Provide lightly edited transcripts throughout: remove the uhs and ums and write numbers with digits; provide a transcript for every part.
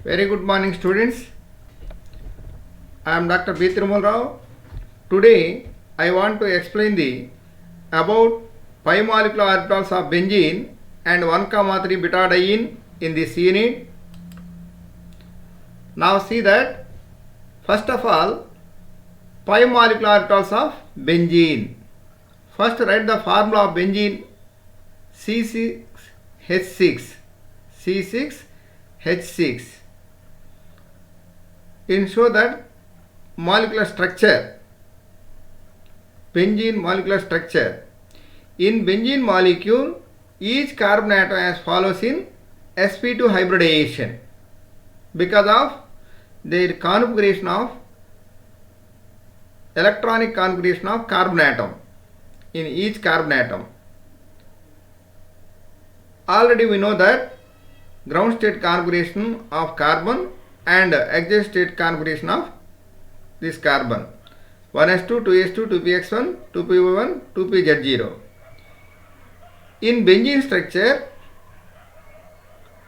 Very good morning, students. I am Dr. B. Thirumal Rao. Today I want to explain the about pi molecular orbitals of benzene and 1,3 betadiene in this unit. Now see that first of all pi molecular orbitals of benzene. First write the formula of benzene C6H6 C6H6. In show that molecular structure, benzene molecular structure. In benzene molecule, each carbon atom as follows in sp2 hybridization because of their configuration of electronic configuration of carbon atom in each carbon atom. Already we know that ground state configuration of carbon and exit state configuration of this carbon 1s2, 2s2, 2px1, 2p1, 2pz0. In benzene structure,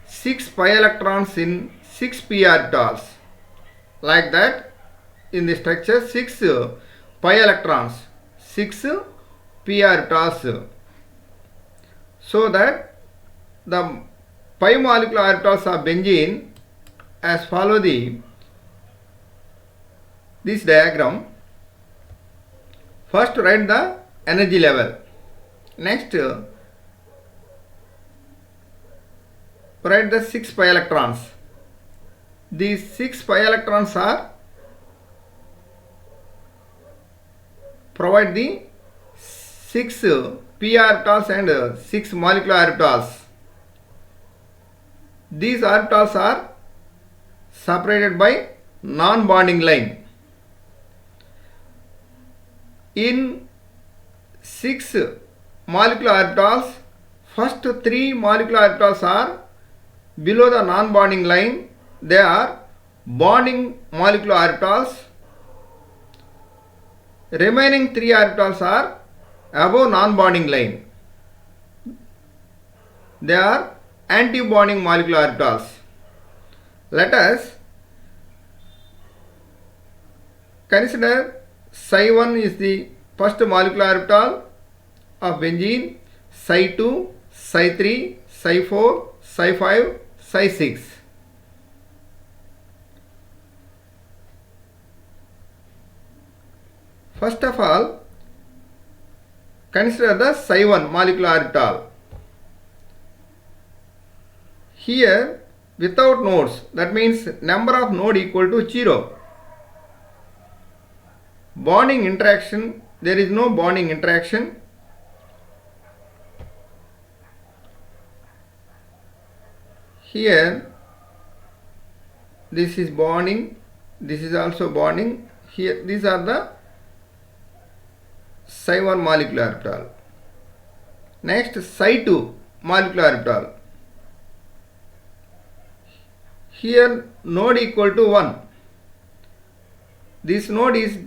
6 pi electrons in 6 p orbitals. Like that, in the structure 6 pi electrons, 6 p orbitals. So that the pi molecular orbitals of benzene as follow this diagram. First write the energy level. Next write the 6 pi electrons. These 6 pi electrons are provide the 6 p orbitals and 6 molecular orbitals. These orbitals are separated by non-bonding line. In 6 molecular orbitals, first 3 molecular orbitals are below the non-bonding line. They are bonding molecular orbitals. Remaining 3 orbitals are above non-bonding line. They are anti-bonding molecular orbitals. Let us consider psi1 is the first molecular orbital of benzene, psi2, psi3, psi4, psi5, psi6. First of all, consider the psi1 molecular orbital. Here without nodes, that means number of node equal to 0. Bonding interaction, there is no bonding interaction. Here this is bonding, this is also bonding. Here these are the psi1 molecular orbital. Next psi2 molecular orbital. Here node equal to 1. This node is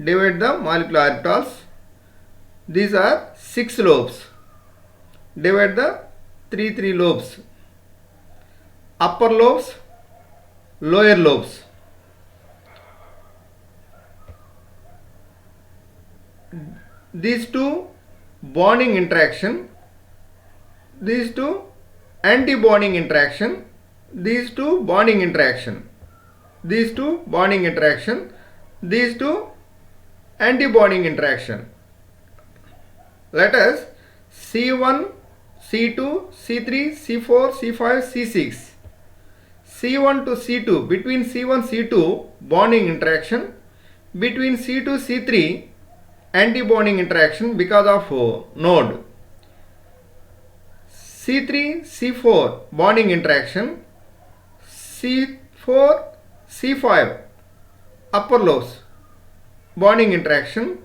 divide the molecular orbitals. These are 6 lobes. Divide the 3 lobes. Upper lobes, lower lobes. These two bonding interaction, these two anti-bonding interaction, these two bonding interaction, these two bonding interaction, these two anti-bonding interaction. Let us C1, C2, C3, C4, C5, C6. C1 to C2, between C1, C2 bonding interaction, between C2, C3 anti-bonding interaction because of node. C3, C4 bonding interaction, C4, C5 upper lobes bonding interaction,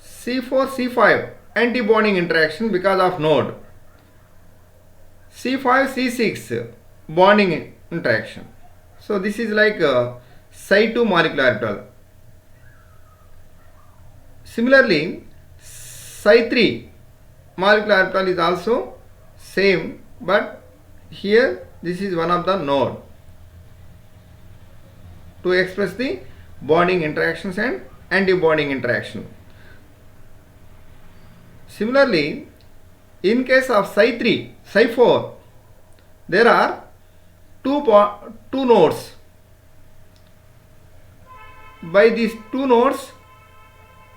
C4, C5 anti-bonding interaction because of node, C5, C6 bonding interaction. So this is like psi2 molecular orbital. Similarly, psi3 molecular orbital is also same, but here this is one of the node. to express the bonding interactions and anti-bonding interaction. Similarly, in case of Psi3, Psi4, there are two nodes. By these two nodes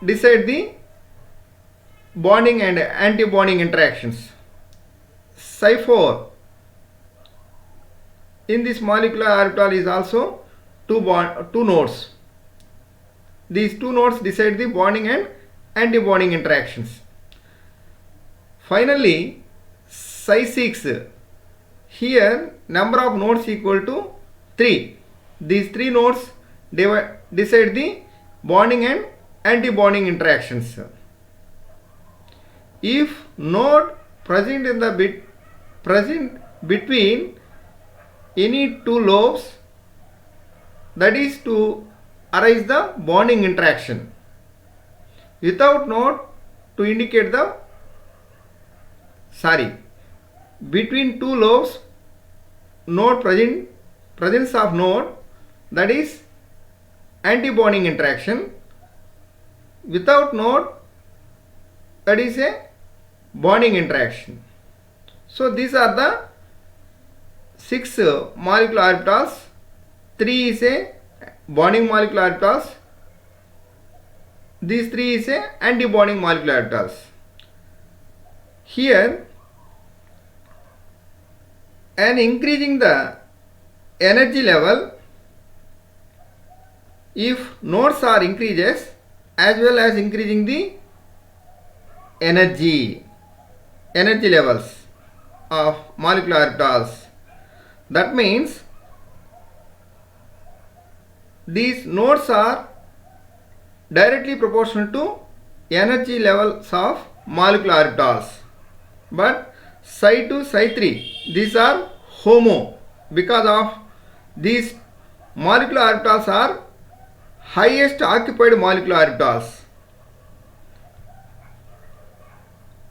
decide the bonding and anti-bonding interactions. Psi4 in this molecular orbital is also two nodes. These two nodes decide the bonding and anti-bonding interactions. Finally, Psi6, here number of nodes equal to 3. These 3 nodes decide the bonding and anti-bonding interactions. If node present in the present between any two lobes, that is to arise the bonding interaction. Without node to indicate the between two lobes, node presence of node, that is anti-bonding interaction. Without node, that is a bonding interaction. So these are the 6 molecular orbitals. 3 is a bonding molecular orbitals. These 3 is a anti-bonding molecular orbitals. Here, and increasing the energy level, if nodes are increases as well as increasing the energy levels of molecular orbitals. That means these nodes are directly proportional to energy levels of molecular orbitals. But Psi2, Psi3, these are HOMO because of these molecular orbitals are highest occupied molecular orbitals.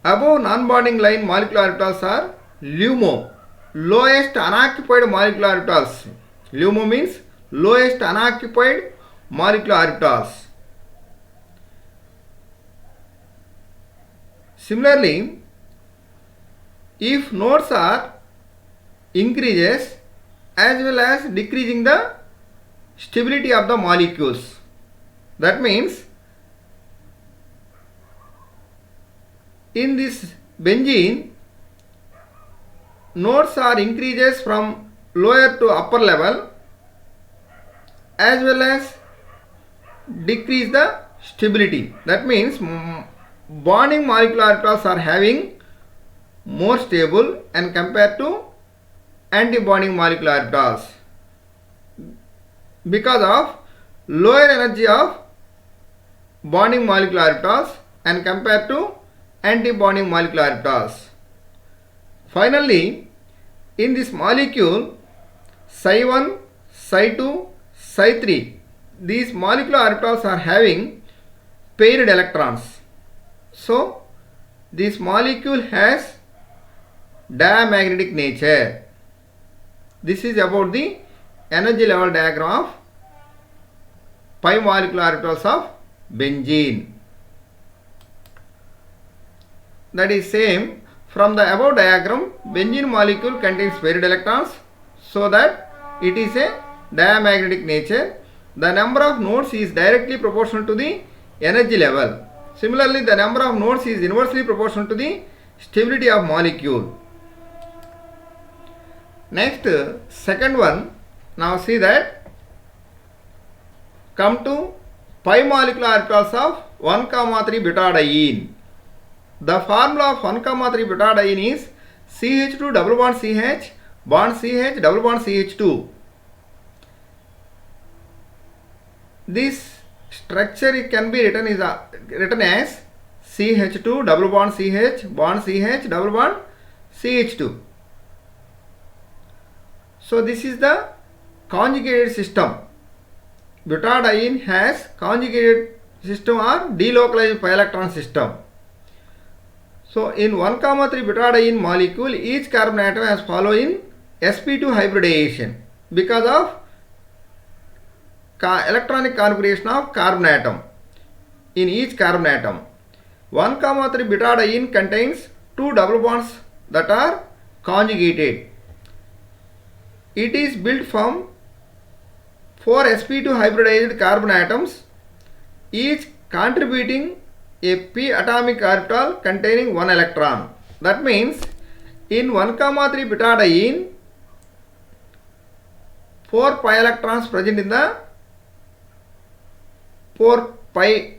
Above non-bonding line molecular orbitals are LUMO, lowest unoccupied molecular orbitals. LUMO means lowest unoccupied molecular orbitals. Similarly, if nodes are increases as well as decreasing the stability of the molecules, that means in this benzene, nodes are increases from lower to upper level as well as decrease the stability. That means bonding molecular orbitals are having more stable and compared to anti-bonding molecular orbitals because of lower energy of bonding molecular orbitals and compared to anti-bonding molecular orbitals. Finally, in this molecule Psi1, Psi2, Psi3, these molecular orbitals are having paired electrons. So this molecule has diamagnetic nature. This is about the energy level diagram of pi molecular orbitals of benzene. That is same. From the above diagram, benzene molecule contains paired electrons, so that it is a diamagnetic nature. The number of nodes is directly proportional to the energy level. Similarly, the number of nodes is inversely proportional to the stability of molecule. Next, second one. Now see that. Come to pi molecular orbitals of 1,3 butadiene. The formula of 1,3 butadiene is CH2 double bond CH, bond CH, double bond CH2. This structure can be written as CH2 double bond CH, bond CH, double bond CH2. So this is the conjugated system. Butadiene has conjugated system or delocalized pi electron system. So in 1,3 butadiene molecule, each carbon atom has following sp2 hybridization because of electronic configuration of carbon atom. In each carbon atom, 1,3 butadiene contains 2 double bonds that are conjugated. It is built from 4 sp2 hybridized carbon atoms, each contributing a p atomic orbital containing 1 electron. That means in 1,3 butadiene, 4 pi electrons present in the 4 pi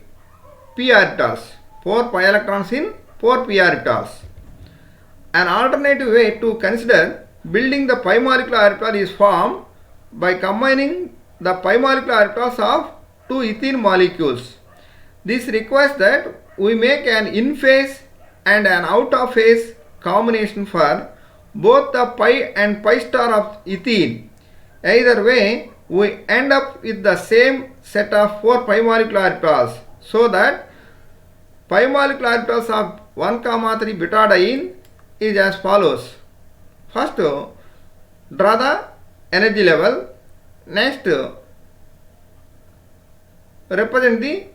p orbitals. 4 pi electrons in 4 p orbitals. An alternative way to consider building the pi molecular orbital is formed by combining the pi molecular orbitals of 2 ethene molecules. This requires that we make an in-phase and an out-of-phase combination for both the pi and pi star of ethene. Either way, we end up with the same set of 4 pi molecular orbitals, so that pi molecular orbitals of 1,3 butadiene is as follows. First, draw the energy level. Next, represent the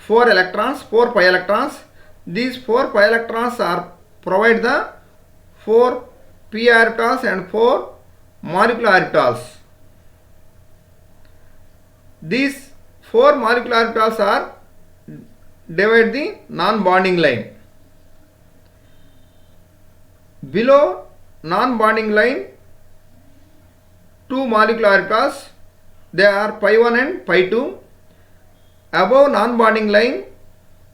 4 electrons, 4 pi electrons. These 4 pi electrons are provide the 4 p orbitals and 4 molecular orbitals. These 4 molecular orbitals are divide the non-bonding line. Below non-bonding line, 2 molecular orbitals, they are pi 1 and pi 2. Above non-bonding line,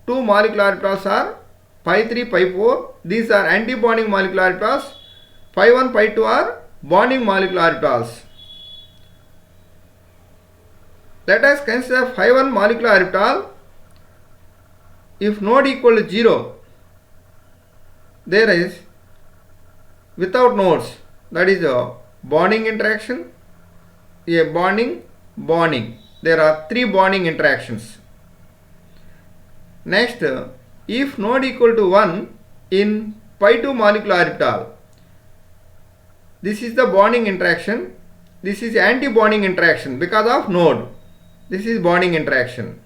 2 molecular orbitals are pi 3, pi 4. These are anti-bonding molecular orbitals. Pi 1, pi 2 are bonding molecular orbitals. Let us consider phi 1 molecular orbital. If node equal to 0, there is without nodes, that is a bonding interaction, a bonding. There are 3 bonding interactions. Next, if node equal to 1 in pi 2 molecular orbital, this is the bonding interaction. This is anti-bonding interaction because of node. This is bonding interaction.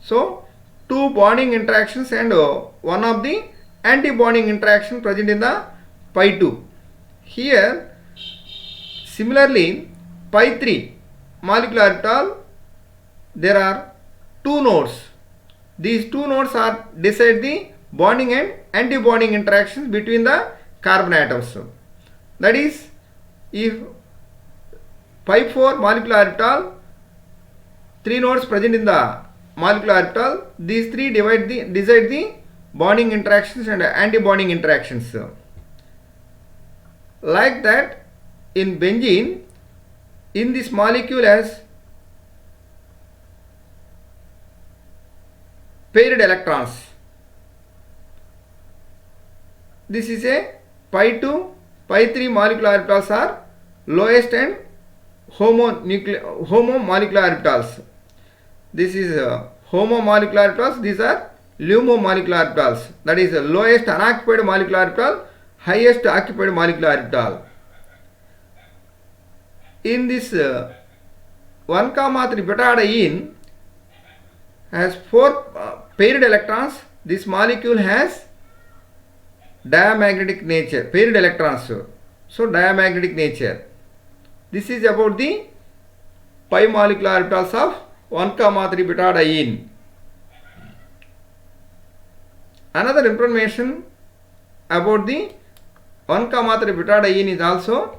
So, 2 bonding interactions and one of the anti-bonding interaction present in the pi 2. Here, similarly, pi 3 molecular orbital, there are 2 nodes. These 2 nodes are decide the bonding and anti-bonding interactions between the carbon atoms. That is, if pi 4 molecular orbital, 3 nodes present in the molecular orbital, these 3 decide the bonding interactions and anti-bonding interactions. Like that, in benzene, in this molecule has paired electrons. This is a pi 2, pi 3 molecular orbitals are lowest and homo molecular orbitals. This is homo molecular orbitals, these are LUMO molecular orbitals. That is the lowest unoccupied molecular orbital, highest occupied molecular orbital. In this 1,3 butadiene has 4 paired electrons. This molecule has diamagnetic nature, paired electrons. So diamagnetic nature. This is about the pi molecular orbitals of 1,3 butadiene. Another information about the 1,3 butadiene is also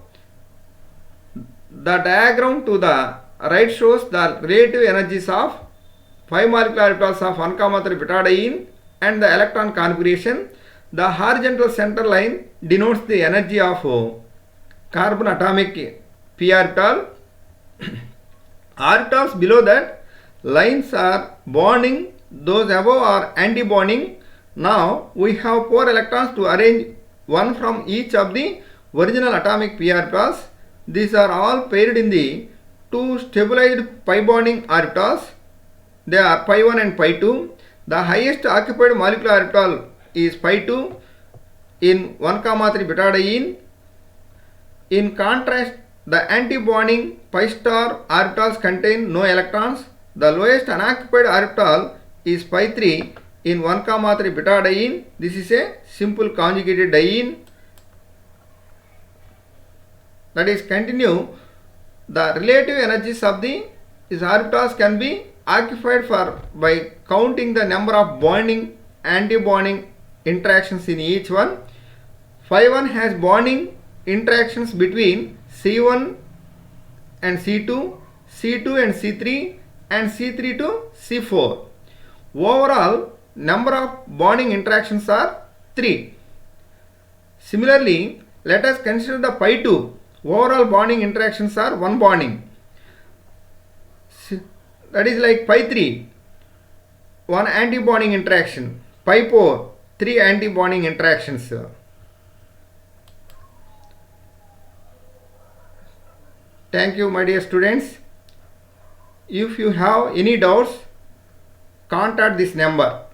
the diagram to the right shows the relative energies of 5 molecular orbitals of 1,3 butadiene and the electron configuration. The horizontal center line denotes the energy of carbon atomic p orbital. Orbitals below that lines are bonding, those above are anti-bonding. Now we have 4 electrons to arrange, one from each of the original atomic p orbitals. These are all paired in the 2 stabilized pi bonding orbitals. They are pi 1 and pi 2. The highest occupied molecular orbital is pi 2 in 1,3 butadiene. In contrast The antibonding pi star orbitals contain no electrons. The lowest unoccupied orbital is pi 3 in 1,3 beta-diene. This is a simple conjugated diene. That is, continue. The relative energies of these orbitals can be occupied by counting the number of bonding antibonding interactions in each one. Phi 1 has bonding interactions between C1 and C2, C2 and C3, and C3 to C4. Overall number of bonding interactions are 3. Similarly, let us consider the pi 2. Overall bonding interactions are 1 bonding. That is like pi 3, 1 anti-bonding interaction. Pi 4, 3 anti-bonding interactions. Thank you, my dear students. If you have any doubts, contact this number.